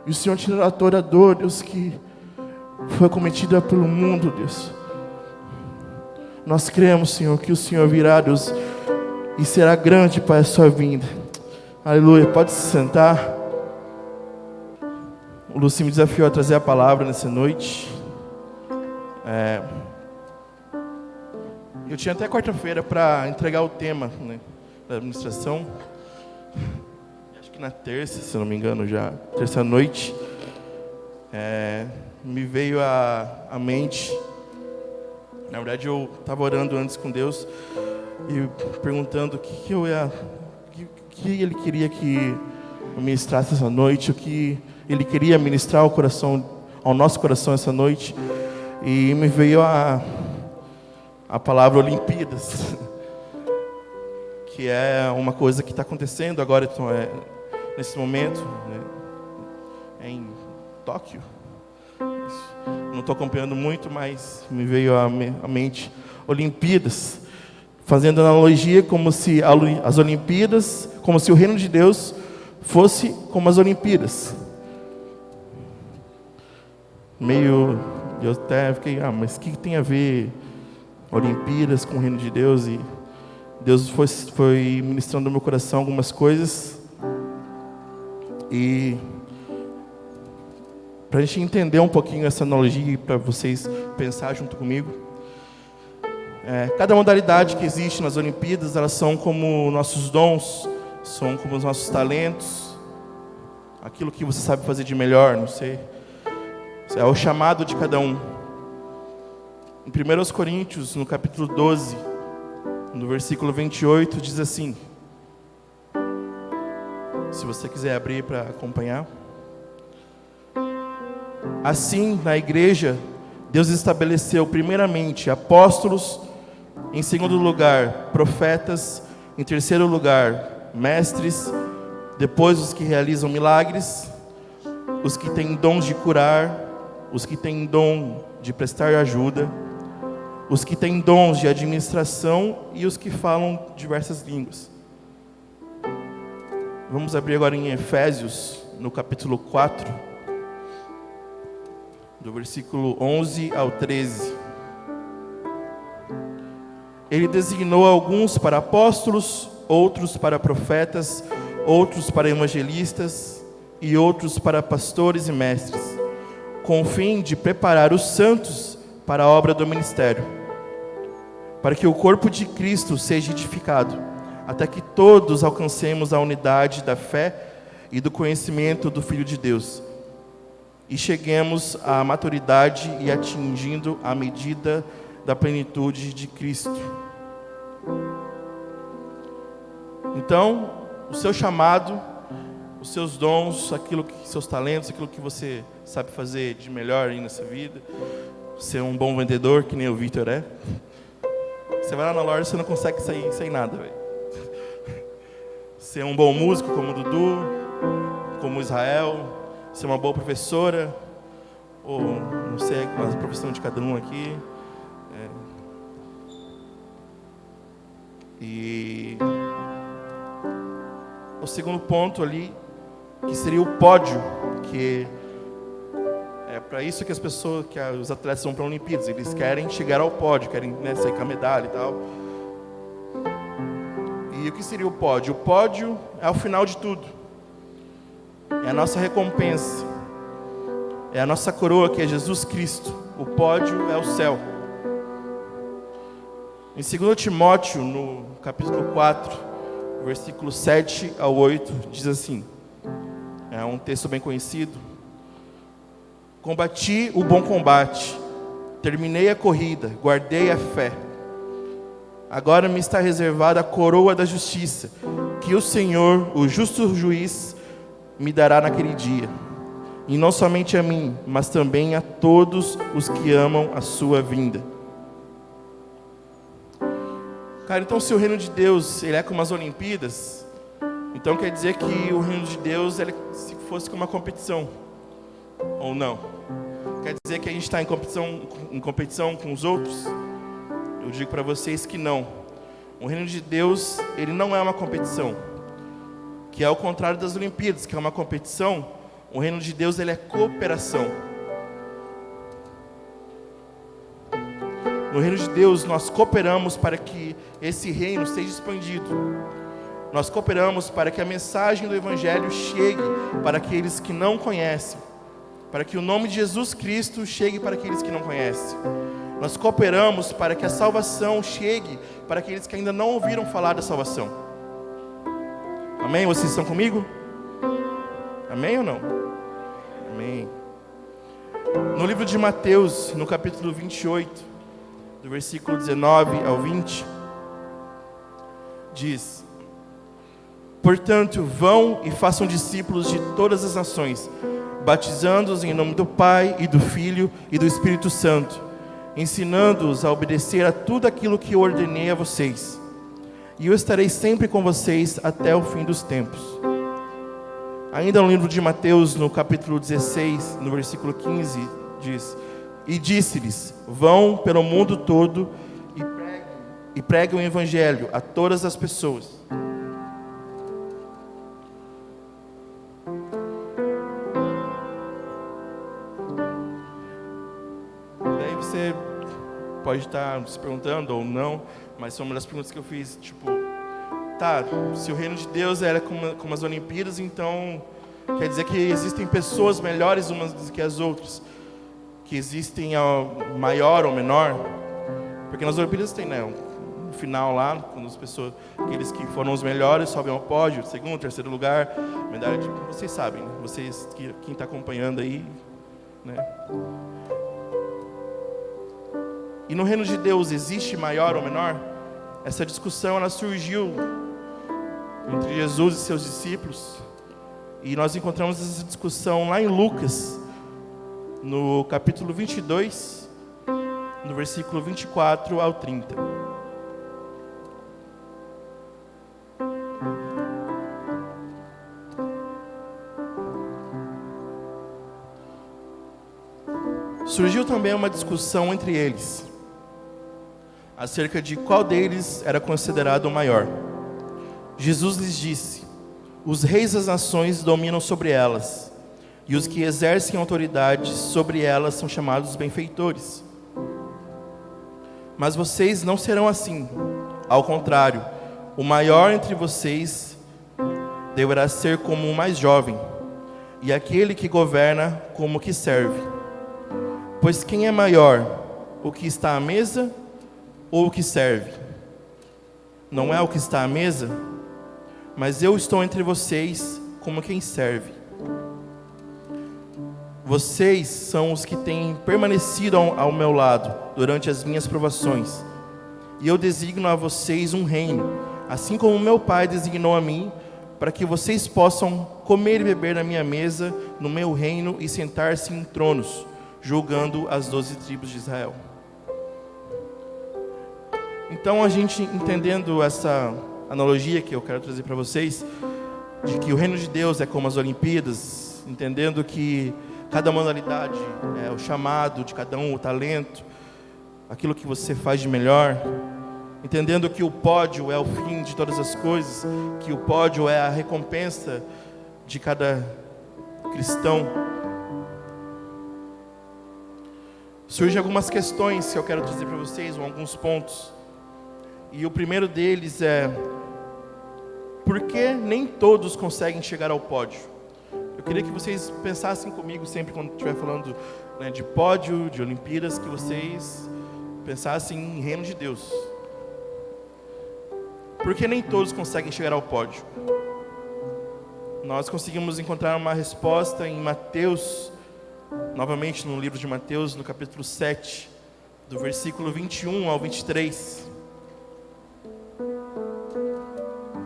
E o Senhor tirará toda a dor, Deus, que foi cometida pelo mundo, Deus. Nós cremos, Senhor, que o Senhor virá, Deus, e será grande para a sua vinda. Aleluia. Pode se sentar. O Lúcio me desafiou a trazer a palavra nessa noite. Eu tinha até quarta-feira para entregar o tema, né, da administração. Acho que na terça, se não me engano, já terça noite, me veio à mente. Na verdade, eu estava orando antes com Deus e perguntando o que Ele queria que eu ministrasse essa noite, o que Ele queria ministrar ao nosso coração essa noite. E me veio a palavra Olimpíadas, que é uma coisa que está acontecendo agora, então, nesse momento, né, em Tóquio. Não estou acompanhando muito, mas me veio à mente Olimpíadas, fazendo analogia como se as Olimpíadas, como se o reino de Deus fosse como as Olimpíadas. Eu até fiquei, mas o que tem a ver Olimpíadas com o reino de Deus? E Deus foi ministrando no meu coração algumas coisas. E para a gente entender um pouquinho essa analogia e para vocês pensar junto comigo, cada modalidade que existe nas Olimpíadas, elas são como nossos dons, são como os nossos talentos, aquilo que você sabe fazer de melhor, não sei. É o chamado de cada um. Em 1 Coríntios, no capítulo 12, no versículo 28, diz assim, se você quiser abrir para acompanhar. Assim, na igreja, Deus estabeleceu primeiramente apóstolos, em segundo lugar, profetas, em terceiro lugar, mestres, depois os que realizam milagres, os que têm dons de curar, os que têm dom de prestar ajuda, os que têm dons de administração e os que falam diversas línguas. Vamos abrir agora em Efésios, no capítulo 4, do versículo 11 ao 13. Ele designou alguns para apóstolos, outros para profetas, outros para evangelistas e outros para pastores e mestres, com o fim de preparar os santos para a obra do ministério, para que o corpo de Cristo seja edificado, até que todos alcancemos a unidade da fé e do conhecimento do Filho de Deus, e cheguemos à maturidade e atingindo a medida da plenitude de Cristo. Então, o seu chamado, os seus dons, seus talentos, aquilo que você sabe fazer de melhor aí nessa vida, ser um bom vendedor, que nem o Victor é. Você vai lá na loja e você não consegue sair sem nada, velho. Ser um bom músico como o Dudu, como o Israel, ser uma boa professora, ou não sei qual é a profissão de cada um aqui. E o segundo ponto ali, que seria o pódio, que é para isso que os atletas vão para a Olimpíadas. Eles querem chegar ao pódio, querem, né, sair com a medalha e tal. E o que seria o pódio? O pódio é o final de tudo. É a nossa recompensa. É a nossa coroa, que é Jesus Cristo. O pódio é o céu. Em 2 Timóteo, no capítulo 4, versículo 7 ao 8, diz assim, é um texto bem conhecido: combati o bom combate, terminei a corrida, guardei a fé. Agora me está reservada a coroa da justiça, que o Senhor, o justo juiz, me dará naquele dia. E não somente a mim, mas também a todos os que amam a sua vinda. Cara, então se o reino de Deus ele é como as Olimpíadas, então quer dizer que o reino de Deus se fosse como uma competição, ou não? Quer dizer que a gente está em competição com os outros? Eu digo para vocês que não. O reino de Deus, ele não é uma competição, que é o contrário das Olimpíadas, que é uma competição O reino de Deus, ele é cooperação. No reino de Deus, nós cooperamos para que esse reino seja expandido. Nós cooperamos para que a mensagem do Evangelho chegue para aqueles que não conhecem, para que o nome de Jesus Cristo chegue para aqueles que não conhecem. Nós cooperamos para que a salvação chegue para aqueles que ainda não ouviram falar da salvação. Amém? Vocês estão comigo? Amém ou não? Amém. No livro de Mateus, no capítulo 28, do versículo 19 ao 20, diz: portanto, vão e façam discípulos de todas as nações, batizando-os em nome do Pai e do Filho e do Espírito Santo, ensinando-os a obedecer a tudo aquilo que eu ordenei a vocês. E eu estarei sempre com vocês até o fim dos tempos. Ainda no livro de Mateus, no capítulo 16, no versículo 15, diz: e disse-lhes: vão pelo mundo todo e preguem o Evangelho a todas as pessoas. Daí você pode estar se perguntando ou não, mas foi uma das perguntas que eu fiz, tipo, tá, se o reino de Deus era como as Olimpíadas, então quer dizer que existem pessoas melhores umas do que as outras, que existem maior ou menor, porque nas Olimpíadas tem, né, no final lá, quando as pessoas, aqueles que foram os melhores sobem ao pódio, segundo, terceiro lugar, medalha de, vocês sabem, né? Vocês, quem está acompanhando aí, né? E no reino de Deus existe maior ou menor? Essa discussão, ela surgiu entre Jesus e seus discípulos, e nós encontramos essa discussão lá em Lucas, no capítulo 22, no versículo 24 ao 30. Surgiu também uma discussão entre eles, acerca de qual deles era considerado o maior. Jesus lhes disse: os reis das nações dominam sobre elas, e os que exercem autoridade sobre elas são chamados benfeitores. Mas vocês não serão assim. Ao contrário, o maior entre vocês deverá ser como o mais jovem, e aquele que governa como o que serve. Pois quem é maior, o que está à mesa ou o que serve? Não é o que está à mesa, mas eu estou entre vocês como quem serve. Vocês são os que têm permanecido ao meu lado durante as minhas provações, e eu designo a vocês um reino, assim como meu Pai designou a mim, para que vocês possam comer e beber na minha mesa, no meu reino, e sentar-se em tronos, julgando as 12 tribos de Israel. Então, a gente entendendo essa analogia que eu quero trazer para vocês, de que o reino de Deus é como as Olimpíadas, entendendo que cada modalidade é o chamado de cada um, o talento, aquilo que você faz de melhor, entendendo que o pódio é o fim de todas as coisas, que o pódio é a recompensa de cada cristão. Surgem algumas questões que eu quero trazer para vocês, ou alguns pontos. E o primeiro deles é: por que nem todos conseguem chegar ao pódio? Eu queria que vocês pensassem comigo sempre quando estiver falando, né, de pódio, de Olimpíadas, que vocês pensassem em reino de Deus. Por que nem todos conseguem chegar ao pódio? Nós conseguimos encontrar uma resposta em Mateus, novamente no livro de Mateus, no capítulo 7, do versículo 21 ao 23,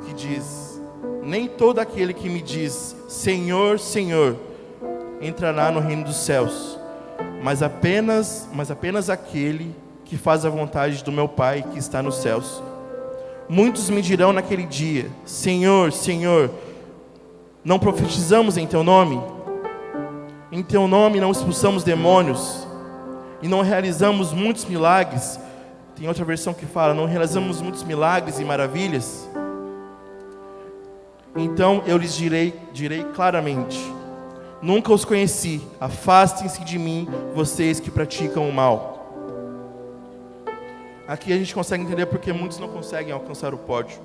que diz: nem todo aquele que me diz Senhor, Senhor, entrará no reino dos céus, mas apenas aquele que faz a vontade do meu Pai que está nos céus. Muitos me dirão naquele dia: Senhor, Senhor, não profetizamos em teu nome? Em teu nome não expulsamos demônios? E não realizamos muitos milagres? Tem outra versão que fala: não realizamos muitos milagres e maravilhas? Então eu lhes direi claramente: Nunca os conheci. Afastem-se de mim, vocês que praticam o mal. Aqui a gente consegue entender porque muitos não conseguem alcançar o pódio.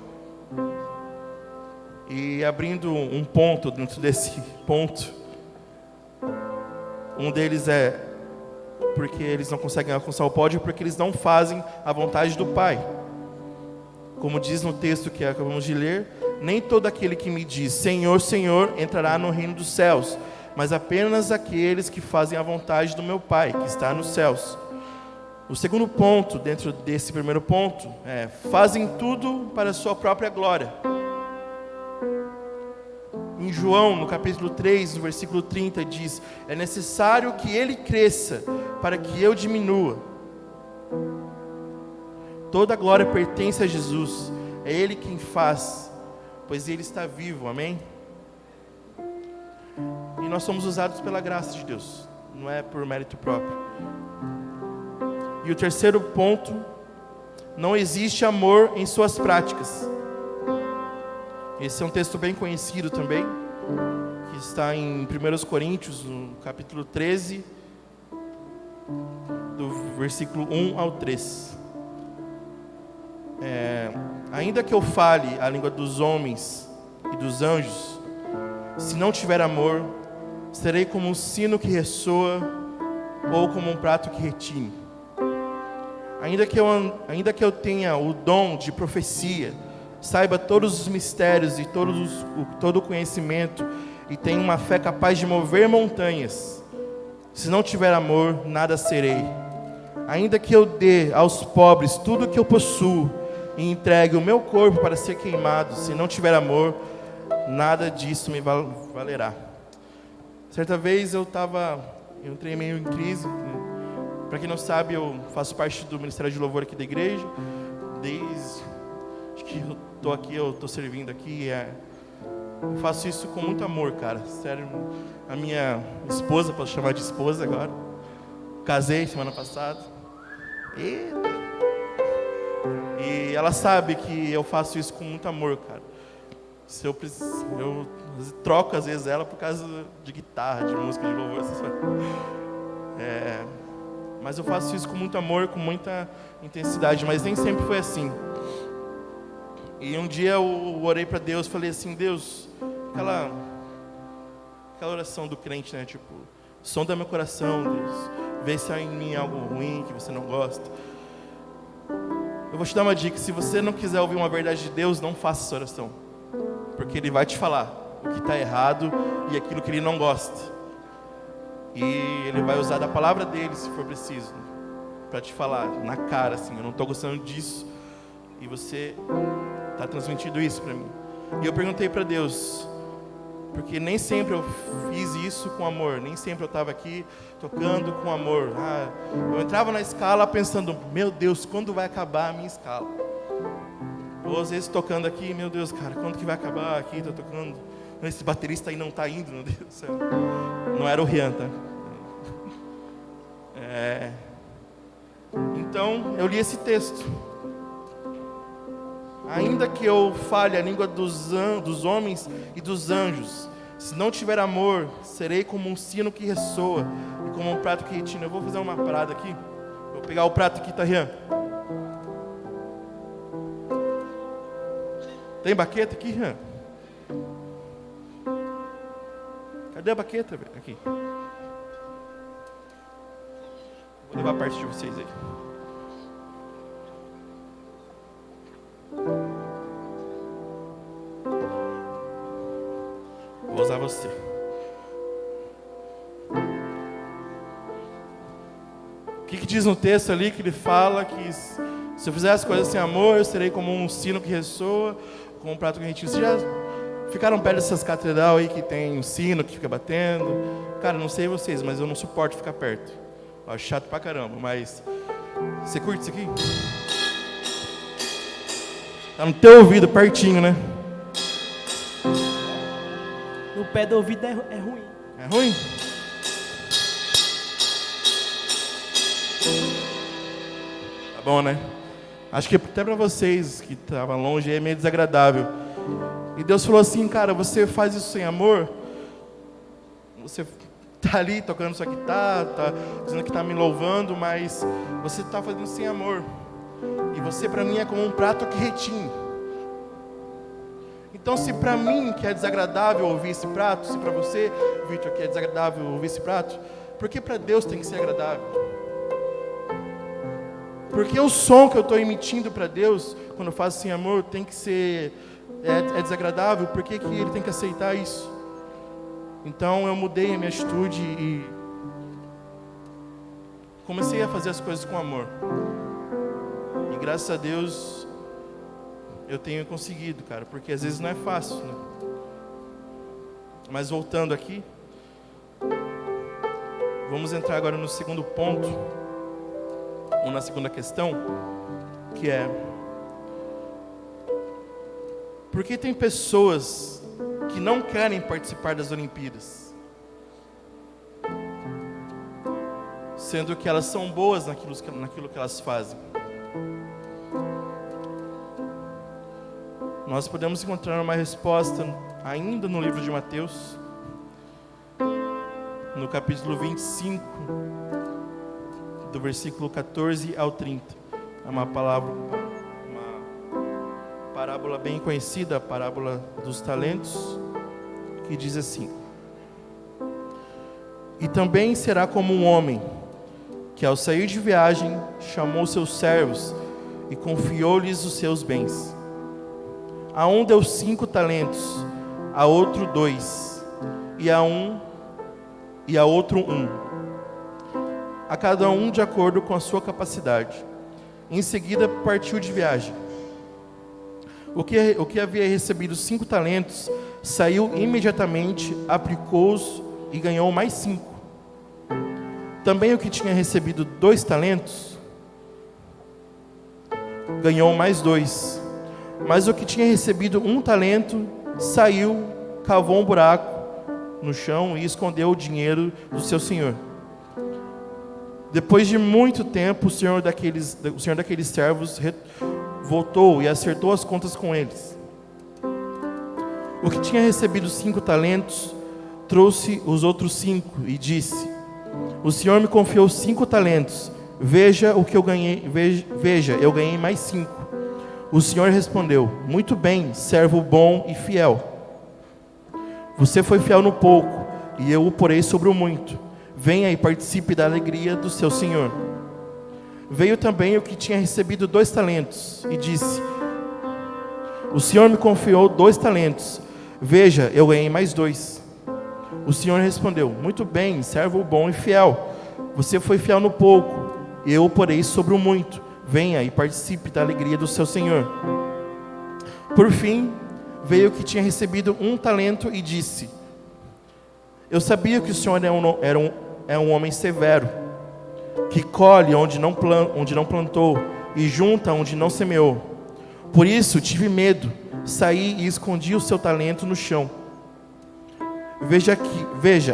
E abrindo um ponto dentro desse ponto, um deles é porque eles não conseguem alcançar o pódio porque eles não fazem a vontade do Pai. Como diz no texto que acabamos de ler, nem todo aquele que me diz Senhor, Senhor entrará no reino dos céus, mas apenas aqueles que fazem a vontade do meu Pai, que está nos céus. O segundo ponto, dentro desse primeiro ponto, é: fazem tudo para a sua própria glória. Em João, no capítulo 3, no versículo 30, diz: é necessário que ele cresça, para que eu diminua. Toda a glória pertence a Jesus, é Ele quem faz, pois Ele está vivo, amém? E nós somos usados pela graça de Deus, não é por mérito próprio. E o terceiro ponto: não existe amor em suas práticas. Esse é um texto bem conhecido também, que está em 1 Coríntios, no capítulo 13, do versículo 1 ao 3. Ainda que eu fale a língua dos homens e dos anjos, se não tiver amor, serei como um sino que ressoa ou como um prato que retine. Ainda que eu tenha o dom de profecia, saiba todos os mistérios e todo o conhecimento, e tenha uma fé capaz de mover montanhas, se não tiver amor, nada serei. Ainda que eu dê aos pobres tudo o que eu possuo, e entregue o meu corpo para ser queimado, se não tiver amor, nada disso me valerá. Certa vez eu entrei meio em crise. Para quem não sabe, eu faço parte do Ministério de Louvor aqui da igreja. Desde que eu estou aqui, eu estou servindo aqui. Eu faço isso com muito amor, cara. Sério, a minha esposa, posso chamar de esposa agora. Casei semana passada. E ela sabe que eu faço isso com muito amor, cara. Se eu troco às vezes ela por causa de guitarra, de música, de louvor, mas eu faço isso com muito amor, com muita intensidade, mas nem sempre foi assim. E um dia eu orei para Deus, falei assim: Deus, aquela oração do crente, né? Tipo, sonda meu coração, Deus, vê se há em mim algo ruim que você não gosta. Eu vou te dar uma dica: se você não quiser ouvir uma verdade de Deus, não faça essa oração, porque Ele vai te falar o que está errado e aquilo que Ele não gosta, e Ele vai usar da palavra dEle, se for preciso, para te falar na cara assim: eu não estou gostando disso, e você está transmitindo isso para mim. E eu perguntei para Deus, porque nem sempre eu fiz isso com amor, nem sempre eu estava aqui tocando com amor. Eu entrava na escala pensando: meu Deus, quando vai acabar a minha escala? Ou às vezes tocando aqui: meu Deus, cara, quando que vai acabar aqui? Estou tocando, esse baterista aí não está indo, meu Deus do céu. Não era o Rian, tá? Então eu li esse texto: ainda que eu fale a língua dos homens e dos anjos, se não tiver amor, serei como um sino que ressoa e como um prato que retine. Eu vou fazer uma parada aqui. Vou pegar o prato aqui, tá, Rian? Tem baqueta aqui, Rian? Cadê a baqueta, velho? Aqui. Vou levar parte de vocês aí. Vou usar você. O que diz no texto ali? Que ele fala que se eu fizer as coisas sem amor, eu serei como um sino que ressoa, como um prato que retine. Vocês já ficaram perto dessas catedral aí que tem um sino que fica batendo? Cara, não sei vocês, mas eu não suporto ficar perto. Eu acho chato pra caramba, mas você curte isso aqui? Tá no teu ouvido, pertinho, né? No pé do ouvido é ruim. É ruim? Tá bom, né? Acho que até para vocês que estavam longe é meio desagradável. E Deus falou assim: cara, você faz isso sem amor, você está ali tocando sua guitarra, está dizendo que está me louvando, mas você está fazendo sem amor. E você para mim é como um prato que retine. Então se para mim que é desagradável ouvir esse prato, se para você, Victor, que é desagradável ouvir esse prato, por que para Deus tem que ser agradável? Porque o som que eu estou emitindo para Deus, quando eu faço sem amor, tem que ser, é desagradável, por que Ele tem que aceitar isso? Então eu mudei a minha atitude e comecei a fazer as coisas com amor. E graças a Deus eu tenho conseguido, cara, porque às vezes não é fácil, né? Mas voltando aqui, vamos entrar agora no segundo ponto, ou na segunda questão, que é: por que tem pessoas que não querem participar das Olimpíadas, sendo que elas são boas naquilo que elas fazem? Nós podemos encontrar uma resposta ainda no livro de Mateus, no capítulo 25, do versículo 14 ao 30. É uma parábola bem conhecida, a parábola dos talentos, que diz assim: e também será como um homem que, ao sair de viagem, chamou seus servos e confiou-lhes os seus bens. A um deu 5 talentos, a outro 2, e a outro 1, a cada um de acordo com a sua capacidade. Em seguida partiu de viagem. O que havia recebido 5 talentos saiu imediatamente, aplicou-os e ganhou mais 5. Também o que tinha recebido 2 talentos ganhou mais 2. Mas o que tinha recebido 1 talento saiu, cavou um buraco no chão e escondeu o dinheiro do seu senhor. Depois de muito tempo, o senhor daqueles servos voltou e acertou as contas com eles. O que tinha recebido 5 talentos trouxe os outros 5 e disse: o senhor me confiou 5 talentos. Veja o que eu ganhei. Veja, eu ganhei mais 5. O senhor respondeu: muito bem, servo bom e fiel. Você foi fiel no pouco, e eu o porei sobre o muito. Venha e participe da alegria do seu senhor. Veio também o que tinha recebido 2 talentos, e disse: o senhor me confiou 2 talentos. Veja, eu ganhei mais 2. O senhor respondeu: muito bem, servo bom e fiel. Você foi fiel no pouco, e eu o porei sobre o muito. Venha e participe da alegria do seu senhor. Por fim, veio o que tinha recebido 1 talento e disse: eu sabia que o senhor é um homem severo, que colhe onde não plantou e junta onde não semeou. Por isso tive medo, saí e escondi o seu talento no chão. Veja,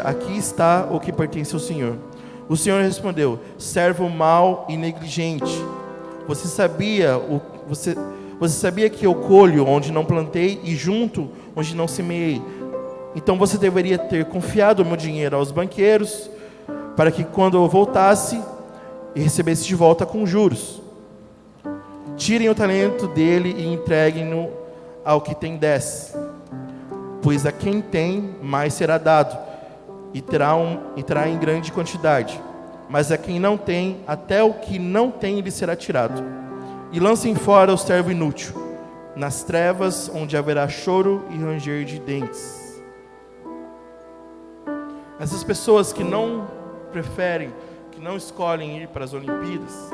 aqui está o que pertence ao senhor. O senhor respondeu: servo mau e negligente. Você sabia que eu colho onde não plantei e junto onde não semeei. Então você deveria ter confiado o meu dinheiro aos banqueiros, para que quando eu voltasse, recebesse de volta com juros. Tirem o talento dele e entreguem-no ao que tem 10. Pois a quem tem, mais será dado, e terá em grande quantidade. Mas a quem não tem, até o que não tem lhe será tirado. E lancem fora o servo inútil, nas trevas onde haverá choro e ranger de dentes. Essas pessoas que não escolhem ir para as Olimpíadas,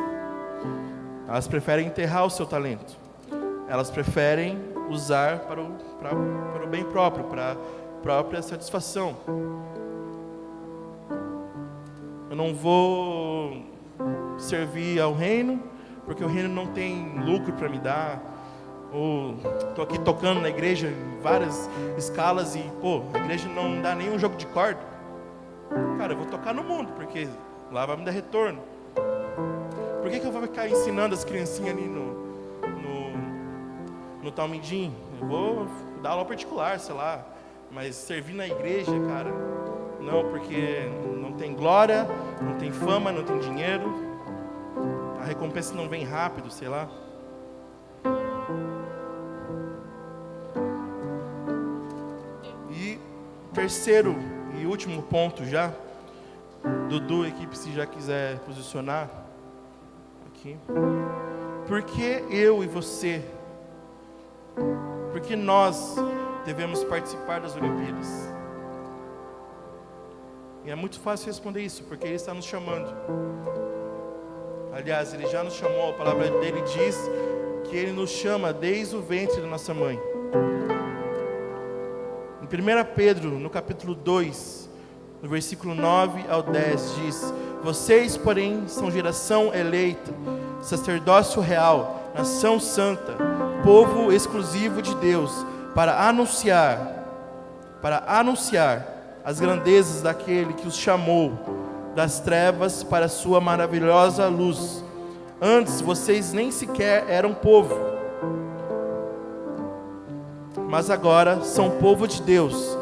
elas preferem enterrar o seu talento. Elas preferem usar para o bem próprio, para a própria satisfação. Eu não vou servir ao reino, porque o reino não tem lucro para me dar. Ou estou aqui tocando na igreja em várias escalas e, a igreja não dá nenhum jogo de corda. Cara, eu vou tocar no mundo, porque lá vai me dar retorno. Por que eu vou ficar ensinando as criancinhas ali no Talmidim? Eu vou dar aula particular, sei lá. Mas servir na igreja, cara, não porque não tem glória, não tem fama, não tem dinheiro, a recompensa não vem rápido, sei lá. E terceiro e último ponto já, Dudu, equipe, se já quiser posicionar aqui. Por que eu e você, por que nós devemos participar das Olimpíadas? E é muito fácil responder isso, porque Ele está nos chamando. Aliás, Ele já nos chamou, a palavra dele diz que Ele nos chama desde o ventre da nossa mãe. Em 1 Pedro, no capítulo 2, no versículo 9 ao 10, diz: vocês, porém, são geração eleita, sacerdócio real, nação santa, povo exclusivo de Deus, para anunciar as grandezas daquele que os chamou das trevas para a sua maravilhosa luz. Antes vocês nem sequer eram povo, mas agora são povo de Deus.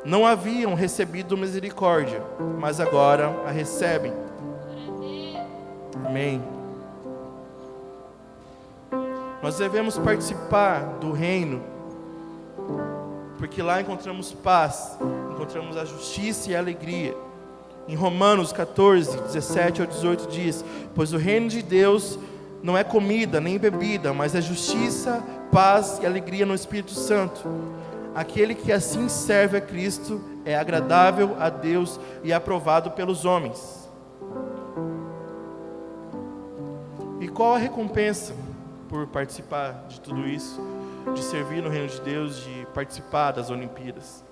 Não haviam recebido misericórdia, mas agora a recebem. Amém. Nós devemos participar do reino, porque lá encontramos paz, encontramos a justiça e a alegria. Em Romanos 14, 17 ao 18 diz: pois o reino de Deus não é comida nem bebida, mas é justiça, paz e alegria no Espírito Santo. Aquele que assim serve a Cristo é agradável a Deus e aprovado pelos homens. E qual a recompensa por participar de tudo isso, de servir no reino de Deus, de participar das Olimpíadas?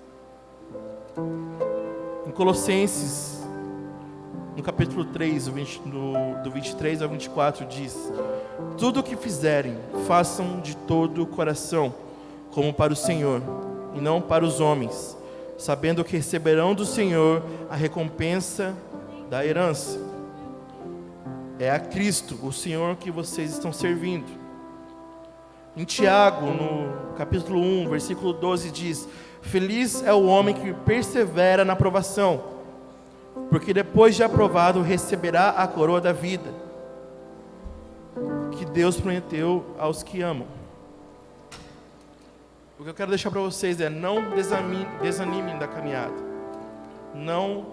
Em Colossenses, no capítulo 3, do 23 ao 24, diz: tudo o que fizerem, façam de todo o coração, como para o Senhor, e não para os homens, sabendo que receberão do Senhor a recompensa da herança. É a Cristo, o Senhor, que vocês estão servindo. Em Tiago, no capítulo 1, versículo 12, diz: feliz é o homem que persevera na provação, porque depois de aprovado receberá a coroa da vida, que Deus prometeu aos que amam. O que eu quero deixar para vocês é: não desanimem da caminhada. Não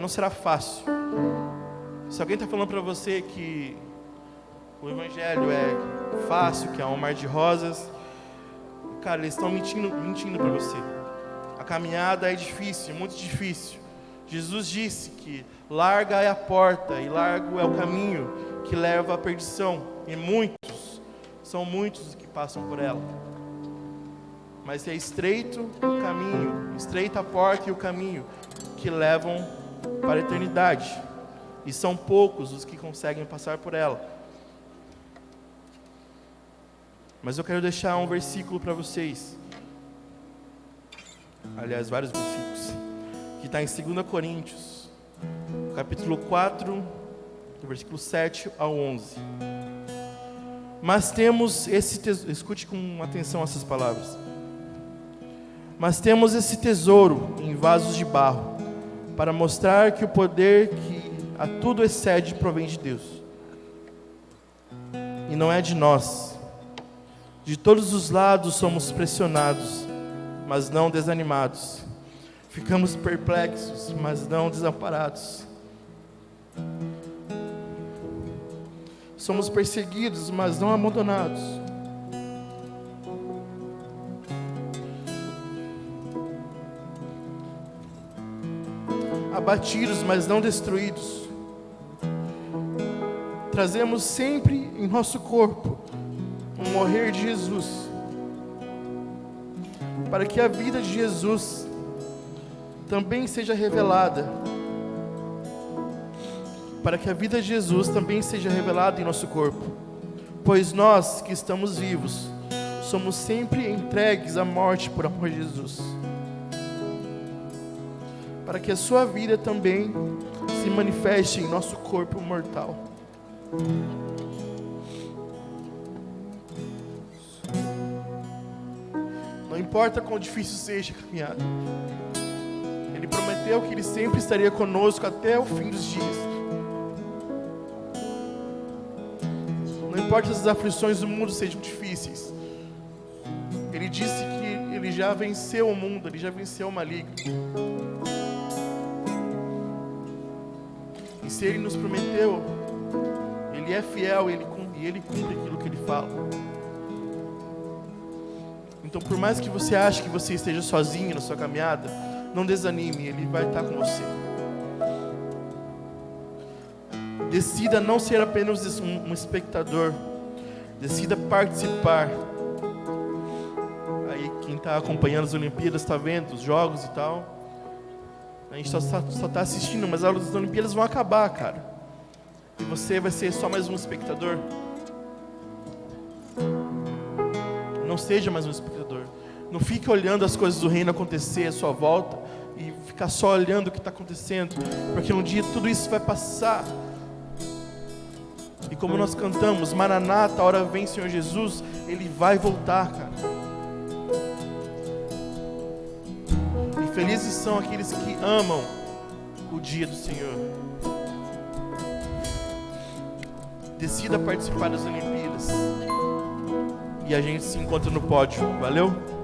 será fácil. Se alguém está falando para você que o Evangelho é fácil, que é um mar de rosas, cara, eles estão mentindo para você. A caminhada é difícil, é muito difícil. Jesus disse que larga é a porta e largo é o caminho que leva à perdição. E são muitos que passam por ela. Mas é estreito o caminho, estreita a porta e o caminho que levam para a eternidade. E são poucos os que conseguem passar por ela. Mas eu quero deixar um versículo para vocês. Aliás, vários versículos. Que está em 2 Coríntios, capítulo 4, do versículo 7 ao 11. Mas temos esse tesouro, escute com atenção essas palavras. Mas temos esse tesouro em vasos de barro, para mostrar que o poder que a tudo excede provém de Deus, e não é de nós. De todos os lados somos pressionados, mas não desanimados. Ficamos perplexos, mas não desamparados. Somos perseguidos, mas não abandonados. Abatidos, mas não destruídos. Trazemos sempre em nosso corpo o morrer de Jesus, para que a vida de Jesus também seja revelada. Para que a vida de Jesus também seja revelada em nosso corpo. Pois nós que estamos vivos, somos sempre entregues à morte por amor de Jesus, para que a sua vida também se manifeste em nosso corpo mortal. Não importa quão difícil seja a caminhada, Ele prometeu prometeu que Ele sempre estaria conosco até o fim dos dias. Não importa se as aflições do mundo sejam difíceis, Ele disse que Ele já venceu o mundo, Ele já venceu o maligno. E se Ele nos prometeu, Ele é fiel e Ele cumpre aquilo que Ele fala. Então, por mais que você ache que você esteja sozinho na sua caminhada, não desanime, Ele vai estar com você. Decida não ser apenas um espectador, decida participar. Aí quem está acompanhando as Olimpíadas está vendo os jogos e tal. A gente só está assistindo, mas as Olimpíadas vão acabar, cara. E você vai ser só mais um espectador. Não seja mais um espectador. Não fique olhando as coisas do reino acontecer à sua volta e ficar só olhando o que está acontecendo, porque um dia tudo isso vai passar. E como nós cantamos, Maranata, a hora vem, Senhor Jesus, Ele vai voltar, cara. E felizes são aqueles que amam o dia do Senhor. Decida participar das Olimpíadas. E a gente se encontra no pódio. Valeu?